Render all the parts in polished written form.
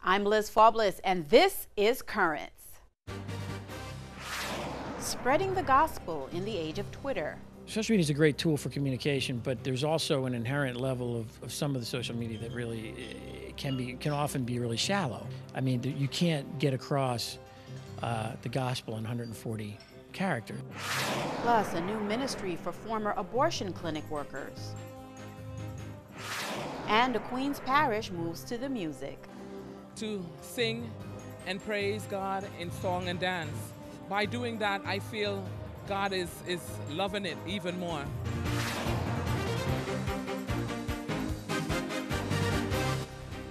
I'm Liz Faublis, and this is Currents. Spreading the gospel in the age of Twitter. Social media is a great tool for communication, but there's also an inherent level of some of the social media that really can often be really shallow. I mean, you can't get across the gospel in 140 characters. Plus, a new ministry for former abortion clinic workers. And a Queens parish moves to the music. To sing and praise God in song and dance. By doing that, I feel God is loving it even more.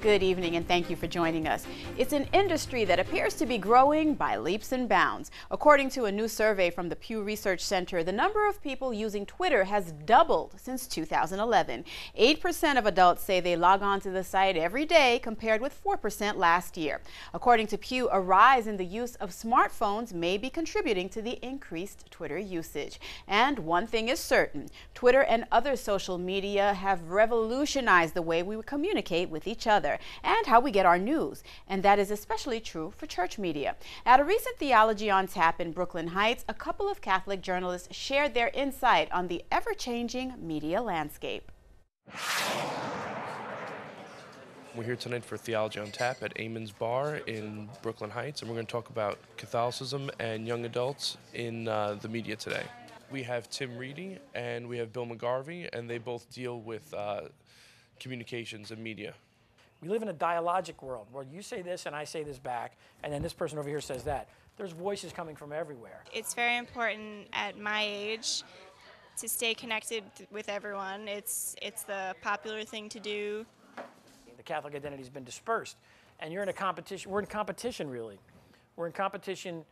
Good evening, and thank you for joining us. It's an industry that appears to be growing by leaps and bounds. According to a new survey from the Pew Research Center, the number of people using Twitter has doubled since 2011. 8% of adults say they log on to the site every day, compared with 4% last year. According to Pew, a rise in the use of smartphones may be contributing to the increased Twitter usage. And one thing is certain, Twitter and other social media have revolutionized the way we communicate with each other and how we get our news, and that is especially true for church media. At a recent Theology on Tap in Brooklyn Heights, a couple of Catholic journalists shared their insight on the ever-changing media landscape. We're here tonight for Theology on Tap at Amon's Bar in Brooklyn Heights, and we're going to talk about Catholicism and young adults in the media today. We have Tim Reedy and we have Bill McGarvey, and they both deal with communications and media. We live in a dialogic world where you say this and I say this back, and then this person over here says that. There's voices coming from everywhere. It's very important at my age to stay connected with everyone. It's the popular thing to do. The Catholic identity has been dispersed, and you're in a competition. We're in competition, really. We're in competition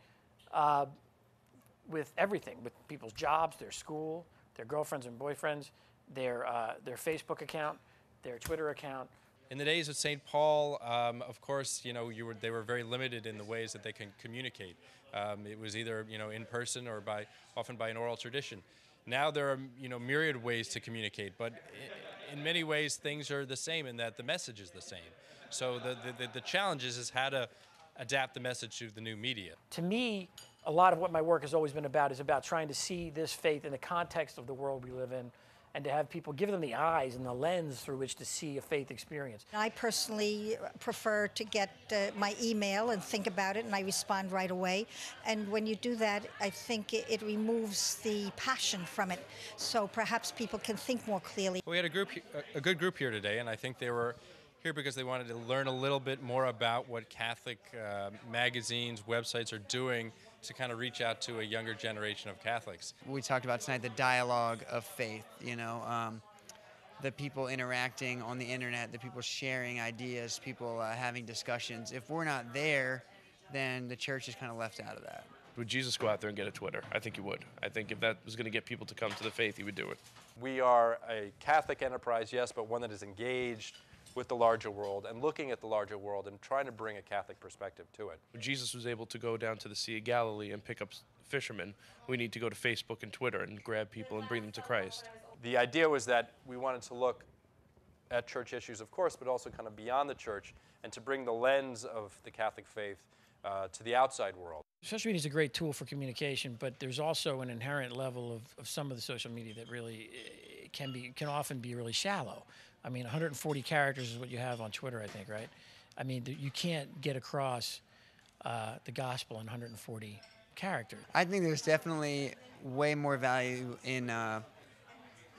with everything, with people's jobs, their school, their girlfriends and boyfriends, their Facebook account, their Twitter account. In the days of St. Paul, of course, they were very limited in the ways that they can communicate. It was either, in person or often by an oral tradition. Now there are, myriad ways to communicate, but in many ways things are the same in that the message is the same. So the challenge is how to adapt the message to the new media. To me, a lot of what my work has always been about is about trying to see this faith in the context of the world we live in, and to have people give them the eyes and the lens through which to see a faith experience. I personally prefer to get my email and think about it, and I respond right away. And when you do that, I think it removes the passion from it, so perhaps people can think more clearly. We had a good group here today, and I think they were here because they wanted to learn a little bit more about what Catholic magazines, websites are doing to kind of reach out to a younger generation of Catholics. We talked about tonight the dialogue of faith, the people interacting on the internet, the people sharing ideas, people having discussions. If we're not there, then the church is kind of left out of that. Would Jesus go out there and get a Twitter? I think he would. I think if that was going to get people to come to the faith, he would do it. We are a Catholic enterprise, yes, but one that is engaged with the larger world and looking at the larger world and trying to bring a Catholic perspective to it. Jesus was able to go down to the Sea of Galilee and pick up fishermen. We need to go to Facebook and Twitter and grab people and bring them to Christ. The idea was that we wanted to look at church issues, of course, but also kind of beyond the church, and to bring the lens of the Catholic faith to the outside world. Social media is a great tool for communication, but there's also an inherent level of some of the social media that really can often be really shallow. I mean, 140 characters is what you have on Twitter, I think, right? I mean, you can't get across the gospel in 140 characters. I think there's definitely way more value in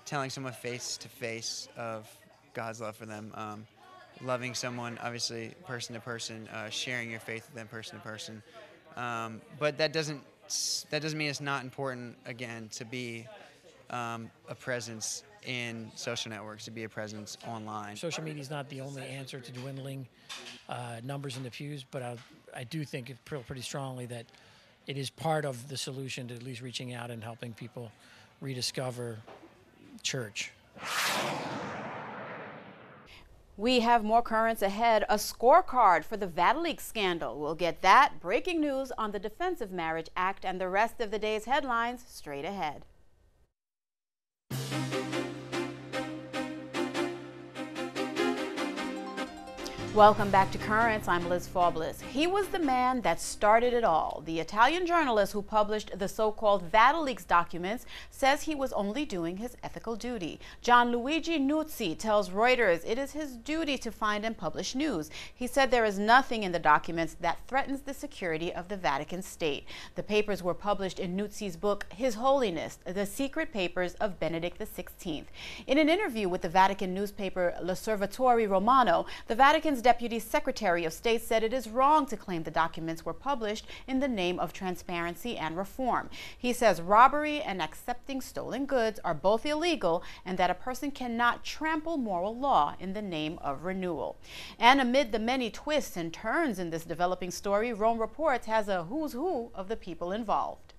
telling someone face to face of God's love for them, loving someone, obviously, person to person, sharing your faith with them person to person. But that doesn't mean it's not important, again, to be a presence in social networks, to be a presence online. Social media is not the only answer to dwindling numbers in the pews, but I do think pretty strongly that it is part of the solution to at least reaching out and helping people rediscover church. We have more currents ahead. A scorecard for the Vatileaks scandal. We'll get that, breaking news on the Defense of Marriage Act, and the rest of the day's headlines straight ahead. Welcome back to Currents. I'm Liz Faublas. He was the man that started it all. The Italian journalist who published the so-called Vatileaks documents says he was only doing his ethical duty. Gianluigi Nuzzi tells Reuters it is his duty to find and publish news. He said there is nothing in the documents that threatens the security of the Vatican State. The papers were published in Nuzzi's book, His Holiness, The Secret Papers of Benedict XVI. In an interview with the Vatican newspaper L'Osservatore Romano, the Vatican's Deputy Secretary of State said it is wrong to claim the documents were published in the name of transparency and reform. He says robbery and accepting stolen goods are both illegal and that a person cannot trample moral law in the name of renewal. And amid the many twists and turns in this developing story, Rome Reports has a who's who of the people involved.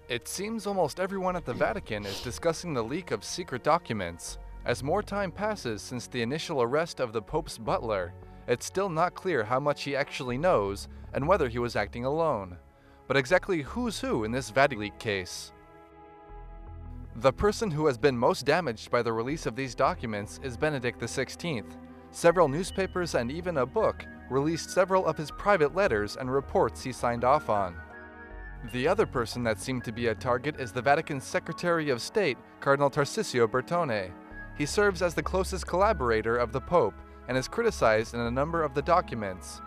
It seems almost everyone at the Vatican is discussing the leak of secret documents. As more time passes since the initial arrest of the Pope's butler, it's still not clear how much he actually knows and whether he was acting alone. But exactly who's who in this Vatileaks case? The person who has been most damaged by the release of these documents is Benedict XVI. Several newspapers and even a book released several of his private letters and reports he signed off on. The other person that seemed to be a target is the Vatican's Secretary of State, Cardinal Tarcisio Bertone. He serves as the closest collaborator of the Pope and is criticized in a number of the documents.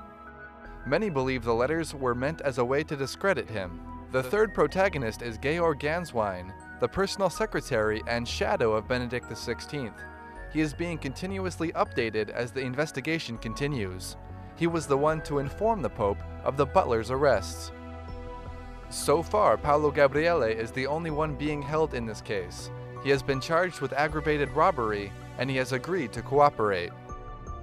Many believe the letters were meant as a way to discredit him. The third protagonist is Georg Ganswein, the personal secretary and shadow of Benedict XVI. He is being continuously updated as the investigation continues. He was the one to inform the Pope of the butler's arrests. So far, Paolo Gabriele is the only one being held in this case. He has been charged with aggravated robbery, and he has agreed to cooperate.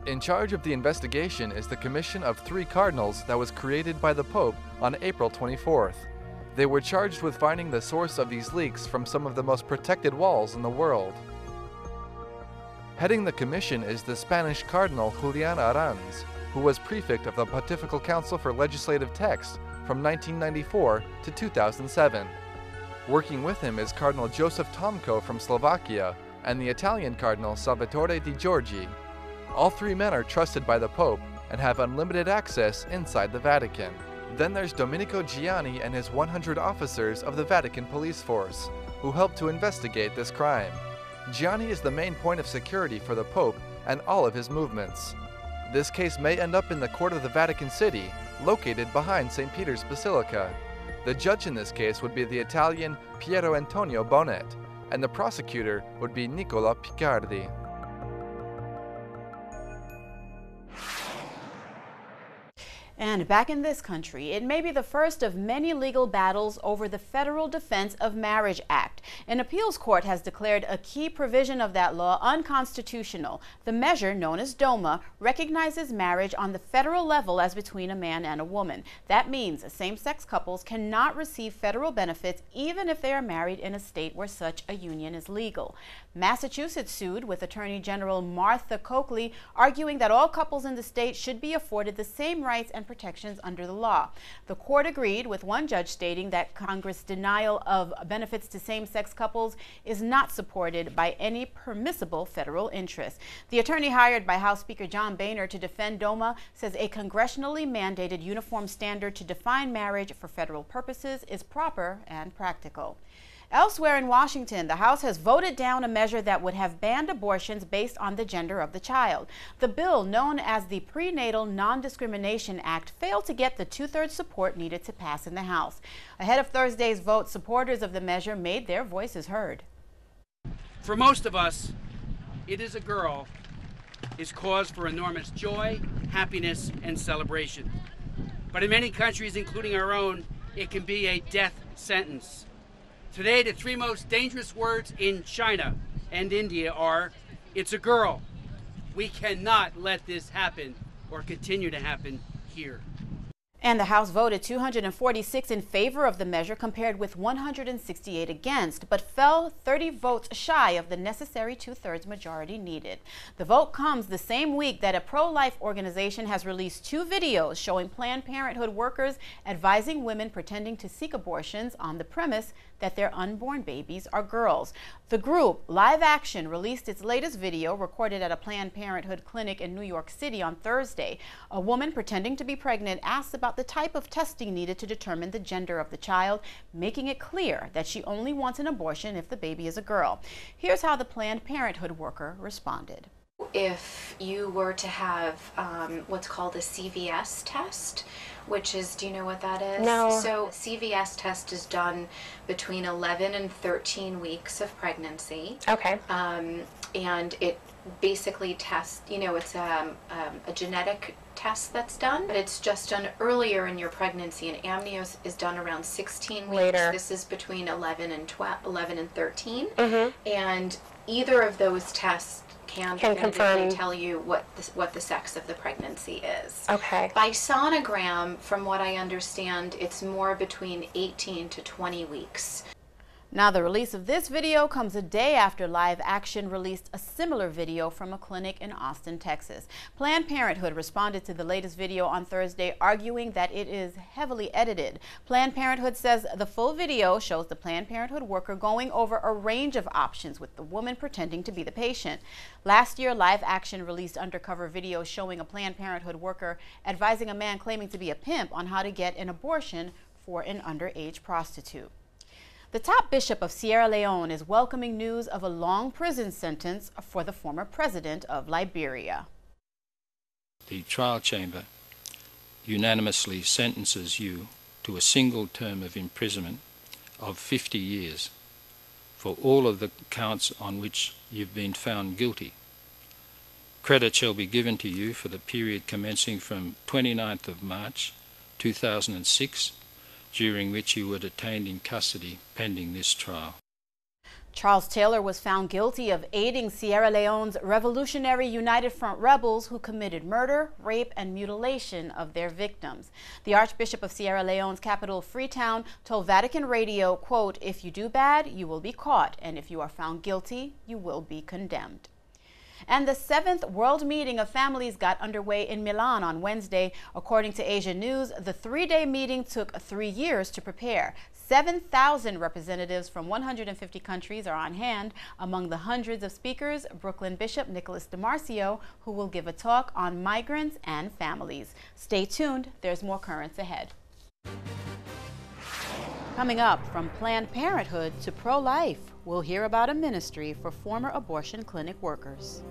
In charge of the investigation is the Commission of 3 Cardinals that was created by the Pope on April 24th. They were charged with finding the source of these leaks from some of the most protected walls in the world. Heading the commission is the Spanish Cardinal Julian Aranz, who was prefect of the Pontifical Council for Legislative Text from 1994 to 2007. Working with him is Cardinal Joseph Tomko from Slovakia and the Italian Cardinal Salvatore Di Giorgi. All 3 men are trusted by the Pope and have unlimited access inside the Vatican. Then there's Domenico Gianni and his 100 officers of the Vatican police force, who help to investigate this crime. Gianni is the main point of security for the Pope and all of his movements. This case may end up in the court of the Vatican City, located behind St. Peter's Basilica. The judge in this case would be the Italian Piero Antonio Bonet, and the prosecutor would be Nicola Picardi. And back in this country, it may be the first of many legal battles over the Federal Defense of Marriage Act. An appeals court has declared a key provision of that law unconstitutional. The measure, known as DOMA, recognizes marriage on the federal level as between a man and a woman. That means same-sex couples cannot receive federal benefits even if they are married in a state where such a union is legal. Massachusetts sued, with Attorney General Martha Coakley arguing that all couples in the state should be afforded the same rights and protections under the law. The court agreed, with one judge stating that Congress' denial of benefits to same-sex couples is not supported by any permissible federal interest. The attorney hired by House Speaker John Boehner to defend DOMA says a congressionally mandated uniform standard to define marriage for federal purposes is proper and practical. Elsewhere in Washington, the House has voted down a measure that would have banned abortions based on the gender of the child. The bill, known as the Prenatal Non-Discrimination Act, failed to get the 2/3 support needed to pass in the House. Ahead of Thursday's vote, supporters of the measure made their voices heard. For most of us, it is a girl is cause for enormous joy, happiness, and celebration. But in many countries, including our own, it can be a death sentence. Today, the 3 most dangerous words in China and India are, "It's a girl." We cannot let this happen or continue to happen here. And the House voted 246 in favor of the measure compared with 168 against, but fell 30 votes shy of the necessary 2/3 majority needed. The vote comes the same week that a pro-life organization has released 2 videos showing Planned Parenthood workers advising women pretending to seek abortions on the premise that their unborn babies are girls. The group, Live Action, released its latest video recorded at a Planned Parenthood clinic in New York City on Thursday. A woman pretending to be pregnant asked about the type of testing needed to determine the gender of the child, making it clear that she only wants an abortion if the baby is a girl. Here's how the Planned Parenthood worker responded. If you were to have what's called a CVS test, which is, do you know what that is? No. So CVS test is done between 11 and 13 weeks of pregnancy. Okay. And it basically tests, you know, it's a genetic test that's done, but it's just done earlier in your pregnancy, and amnios is done around 16 weeks. Later. This is between 11 and 13. Mm-hmm. And either of those tests can confirm, tell you what the sex of the pregnancy is. Okay. By sonogram, from what I understand, it's more between 18 to 20 weeks. Now, the release of this video comes a day after Live Action released a similar video from a clinic in Austin, Texas. Planned Parenthood responded to the latest video on Thursday, arguing that it is heavily edited. Planned Parenthood says the full video shows the Planned Parenthood worker going over a range of options with the woman pretending to be the patient. Last year, Live Action released undercover videos showing a Planned Parenthood worker advising a man claiming to be a pimp on how to get an abortion for an underage prostitute. The top bishop of Sierra Leone is welcoming news of a long prison sentence for the former president of Liberia. The trial chamber unanimously sentences you to a single term of imprisonment of 50 years for all of the counts on which you've been found guilty. Credit shall be given to you for the period commencing from 29th of March 2006, during which you were detained in custody pending this trial. Charles Taylor was found guilty of aiding Sierra Leone's Revolutionary United Front rebels who committed murder, rape, and mutilation of their victims. The Archbishop of Sierra Leone's capital, Freetown, told Vatican Radio, quote, "If you do bad, you will be caught, and if you are found guilty, you will be condemned." And the 7th World Meeting of Families got underway in Milan on Wednesday. According to Asia News, the 3-day meeting took 3 years to prepare. 7,000 representatives from 150 countries are on hand. Among the hundreds of speakers, Brooklyn Bishop Nicholas DiMarcio, who will give a talk on migrants and families. Stay tuned, there's more currents ahead. Coming up, from Planned Parenthood to pro-life, we'll hear about a ministry for former abortion clinic workers.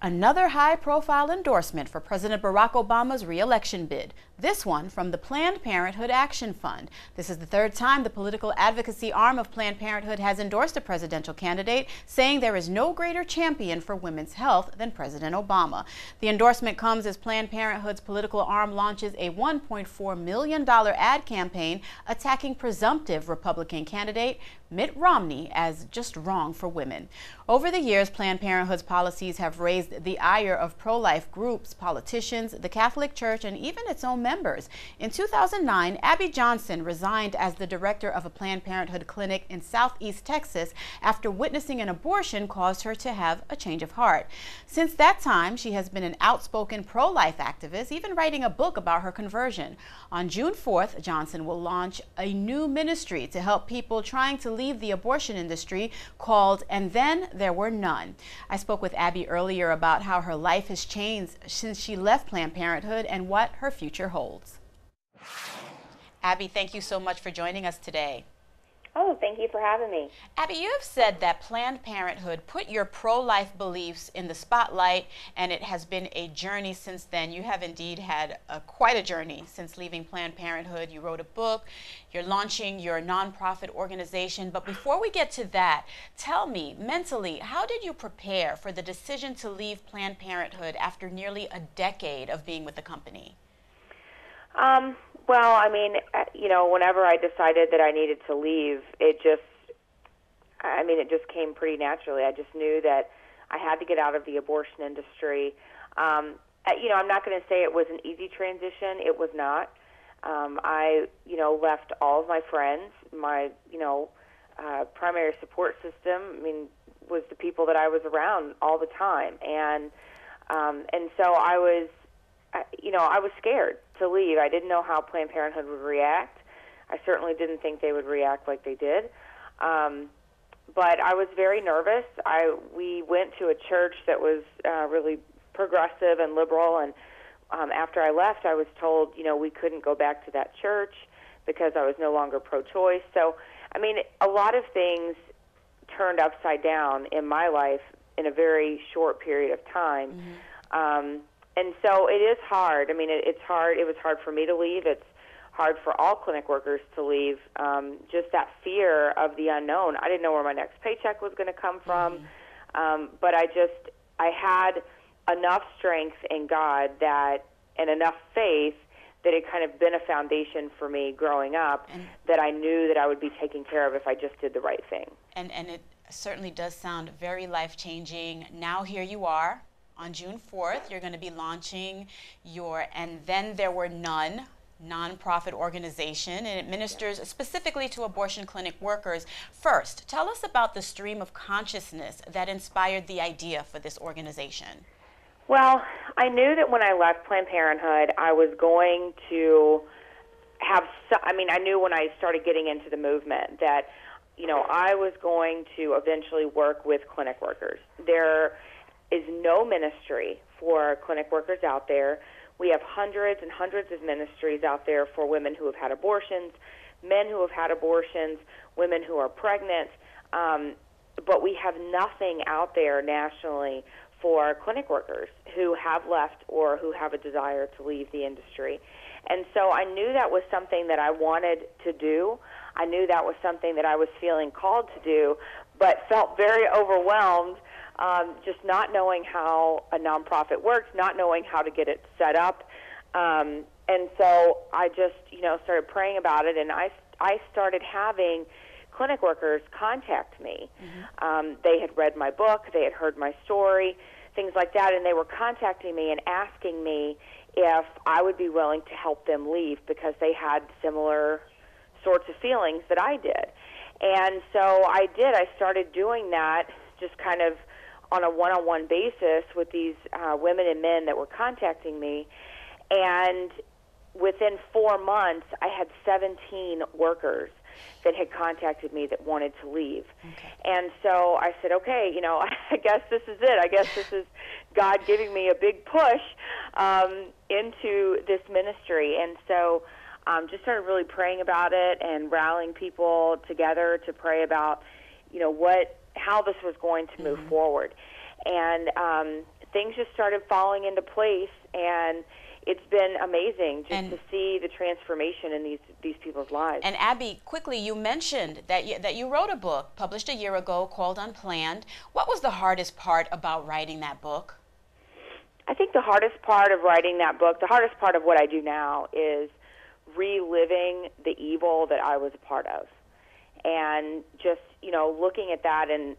Another high-profile endorsement for President Barack Obama's re-election bid. This one from the Planned Parenthood Action Fund. This is the 3rd time the political advocacy arm of Planned Parenthood has endorsed a presidential candidate, saying there is no greater champion for women's health than President Obama. The endorsement comes as Planned Parenthood's political arm launches a $1.4 million ad campaign attacking presumptive Republican candidate Mitt Romney as just wrong for women. Over the years, Planned Parenthood's policies have raised the ire of pro-life groups, politicians, the Catholic Church, and even its own members. In 2009, Abby Johnson resigned as the director of a Planned Parenthood clinic in Southeast Texas after witnessing an abortion caused her to have a change of heart. Since that time, she has been an outspoken pro-life activist, even writing a book about her conversion. On June 4th, Johnson will launch a new ministry to help people trying to leave the abortion industry called And Then There Were None. I spoke with Abby earlier about how her life has changed since she left Planned Parenthood and what her future holds. Abby, thank you so much for joining us today. Oh, thank you for having me. Abby, you have said that Planned Parenthood put your pro-life beliefs in the spotlight, and it has been a journey since then. You have indeed had quite a journey since leaving Planned Parenthood. You wrote a book, you're launching your nonprofit organization. But before we get to that, tell me, mentally, how did you prepare for the decision to leave Planned Parenthood after nearly a decade of being with the company? Well, I mean, you know, whenever I decided that I needed to leave, it just came pretty naturally. I just knew that I had to get out of the abortion industry. You know, I'm not going to say it was an easy transition. It was not. I, you know, left all of my friends. My, you know, primary support system, I mean, was the people that I was around all the time. And so I was I was scared to leave. I didn't know how Planned Parenthood would react. I certainly didn't think they would react like they did. But I was very nervous. We went to a church that was really progressive and liberal, and after I left, I was told, we couldn't go back to that church because I was no longer pro-choice. So, I mean, a lot of things turned upside down in my life in a very short period of time. And so it is hard. I mean, it's hard. It was hard for me to leave. It's hard for all clinic workers to leave. Just that fear of the unknown. I didn't know where my next paycheck was going to come from, but I had enough strength in God and enough faith that it kind of been a foundation for me growing up, that I knew that I would be taken care of if I just did the right thing. And it certainly does sound very life-changing. Now here you are on June 4th. You're going to be launching your And Then There Were None nonprofit organization, and it ministers specifically to abortion clinic workers. First, tell us about the stream of consciousness that inspired the idea for this organization. Well, I knew that when I left Planned Parenthood, I was going to have, I knew when I started getting into the movement that, I was going to eventually work with clinic workers. There is no ministry for clinic workers out there. We have hundreds and hundreds of ministries out there for women who have had abortions, men who have had abortions, women who are pregnant, but we have nothing out there nationally for clinic workers who have left or who have a desire to leave the industry. And so I knew that was something that I wanted to do. I knew that was something that I was feeling called to do, but felt very overwhelmed, just not knowing how a nonprofit works, not knowing how to get it set up. And so I just, started praying about it, and I started having clinic workers contact me. They had read my book, they had heard my story, things like that, and they were contacting me and asking me if I would be willing to help them leave because they had similar sorts of feelings that I did. And so I did. I started doing that just kind of on a one-on-one basis with these women and men that were contacting me. And within 4 months, I had 17 workers that had contacted me that wanted to leave. And so I said, okay, I guess this is it. I guess this is God giving me a big push into this ministry. And so just started really praying about it and rallying people together to pray about, how this was going to move forward. And things just started falling into place, and it's been amazing just to see the transformation in these people's lives. And Abby, quickly, you mentioned that you wrote a book published a year ago called Unplanned. What was the hardest part about writing that book? I think the hardest part of writing that book, the hardest part of what I do now, is reliving the evil that I was a part of. And just, looking at that and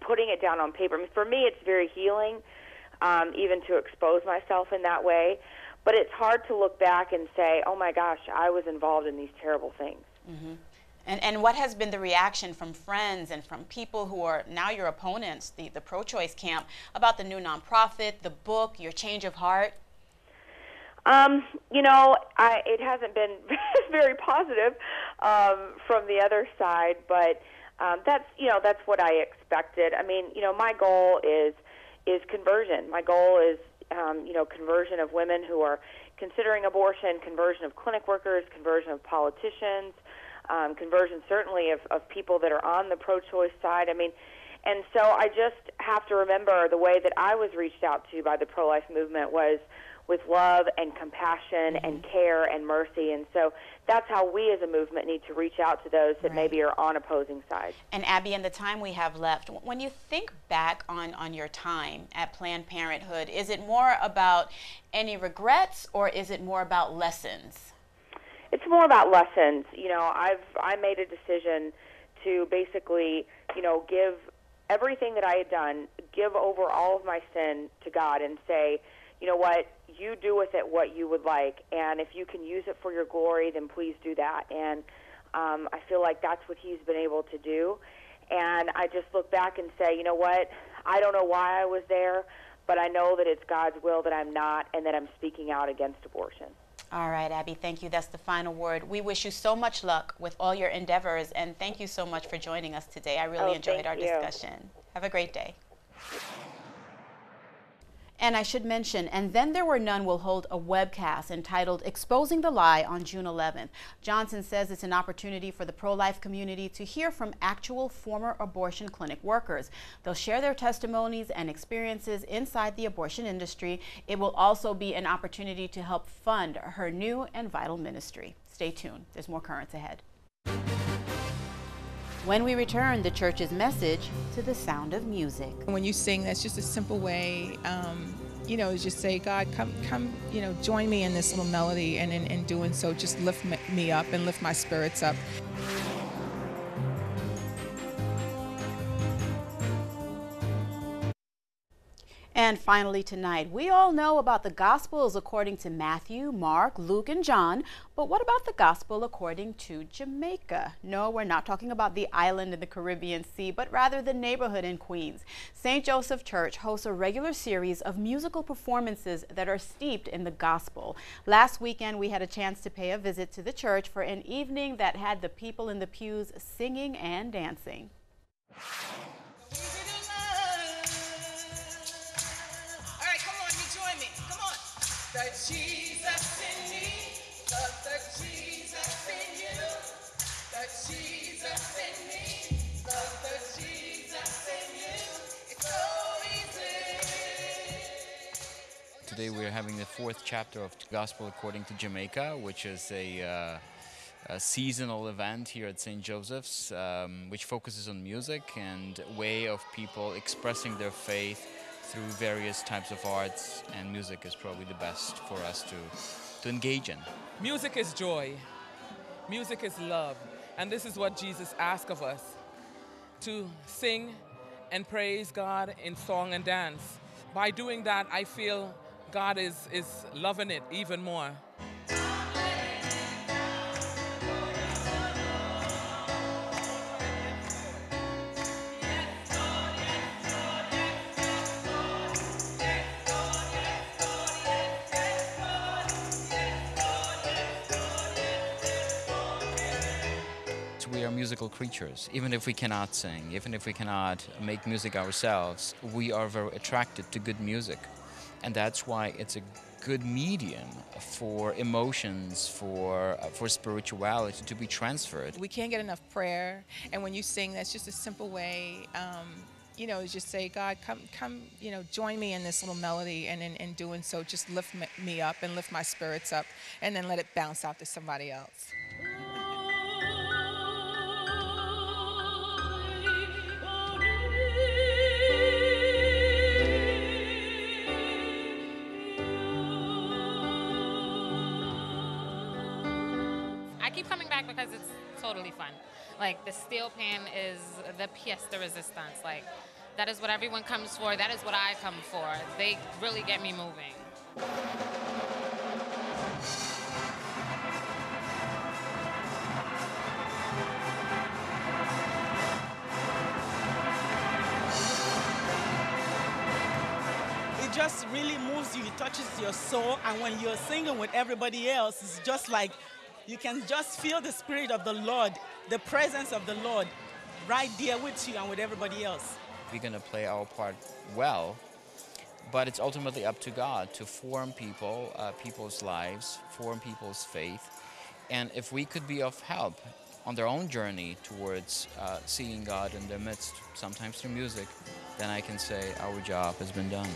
putting it down on paper. I mean, for me, it's very healing, even to expose myself in that way. But it's hard to look back and say, oh my gosh, I was involved in these terrible things. And what has been the reaction from friends and from people who are now your opponents, the pro-choice camp, about the new nonprofit, the book, your change of heart? It hasn't been very positive from the other side, but that's what I expected. I mean, my goal is conversion. My goal is, conversion of women who are considering abortion, conversion of clinic workers, conversion of politicians, conversion certainly of people that are on the pro-choice side. I mean, and so I just have to remember the way that I was reached out to by the pro-life movement was with love and compassion and care and mercy. And so that's how we as a movement need to reach out to those that maybe are on opposing sides. And Abby, in the time we have left, when you think back on your time at Planned Parenthood, is it more about any regrets or is it more about lessons? It's more about lessons. I made a decision to basically, give everything that I had done, give over all of my sin to God and say, you know what, you do with it what you would like, and if you can use it for your glory, then please do that. And I feel like that's what he's been able to do. And I just look back and say, you know what, I don't know why I was there, but I know that it's God's will that I'm not, and that I'm speaking out against abortion. All right, Abby, thank you. That's the final word. We wish you so much luck with all your endeavors, and thank you so much for joining us today. I really enjoyed our discussion. Have a great day. And I should mention, And Then There Were None will hold a webcast entitled Exposing the Lie on June 11th. Johnson says it's an opportunity for the pro-life community to hear from actual former abortion clinic workers. They'll share their testimonies and experiences inside the abortion industry. It will also be an opportunity to help fund her new and vital ministry. Stay tuned. There's more Currents ahead. When we return, the church's message to the sound of music. When you sing, that's just a simple way, you know, just say, God, come, you know, join me in this little melody, and in doing so, just lift me up and lift my spirits up. And finally tonight, we all know about the Gospels according to Matthew, Mark, Luke, and John, but what about the Gospel according to Jamaica? No, we're not talking about the island in the Caribbean Sea, but rather the neighborhood in Queens. St. Joseph Church hosts a regular series of musical performances that are steeped in the Gospel. Last weekend, we had a chance to pay a visit to the church for an evening that had the people in the pews singing and dancing. That Jesus in me, love that Jesus in you. That Jesus in me, love that Jesus in you. It's so easy. Today we're having the 4th chapter of Gospel According to Jamaica, which is a seasonal event here at St. Joseph's, which focuses on music and a way of people expressing their faith through various types of arts, and music is probably the best for us to engage in. Music is joy. Music is love. And this is what Jesus asked of us, to sing and praise God in song and dance. By doing that, I feel God is loving it even more. We are musical creatures. Even if we cannot sing, even if we cannot make music ourselves, we are very attracted to good music. And that's why it's a good medium for emotions, for spirituality to be transferred. We can't get enough prayer, and when you sing, that's just a simple way, you know, just say, God, come, you know, join me in this little melody, and in doing so, just lift me up and lift my spirits up, and then let it bounce out to somebody else. I keep coming back because it's totally fun. Like, the steel pan is the pièce de résistance. Like, that is what everyone comes for. That is what I come for. They really get me moving. It just really moves you. It touches your soul. And when you're singing with everybody else, it's just like you can just feel the Spirit of the Lord, the presence of the Lord right there with you and with everybody else. We're going to play our part well, but it's ultimately up to God to form people, people's lives, form people's faith. And if we could be of help on their own journey towards seeing God in their midst, sometimes through music, then I can say our job has been done.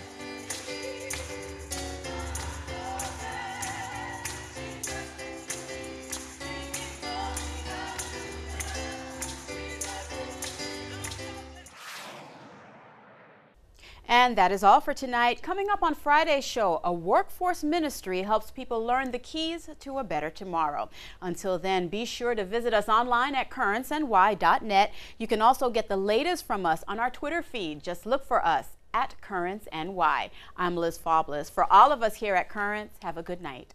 And that is all for tonight. Coming up on Friday's show, a workforce ministry helps people learn the keys to a better tomorrow. Until then, be sure to visit us online at currentsny.net. You can also get the latest from us on our Twitter feed. Just look for us at CurrentsNY. I'm Liz Faublas. For all of us here at Currents, have a good night.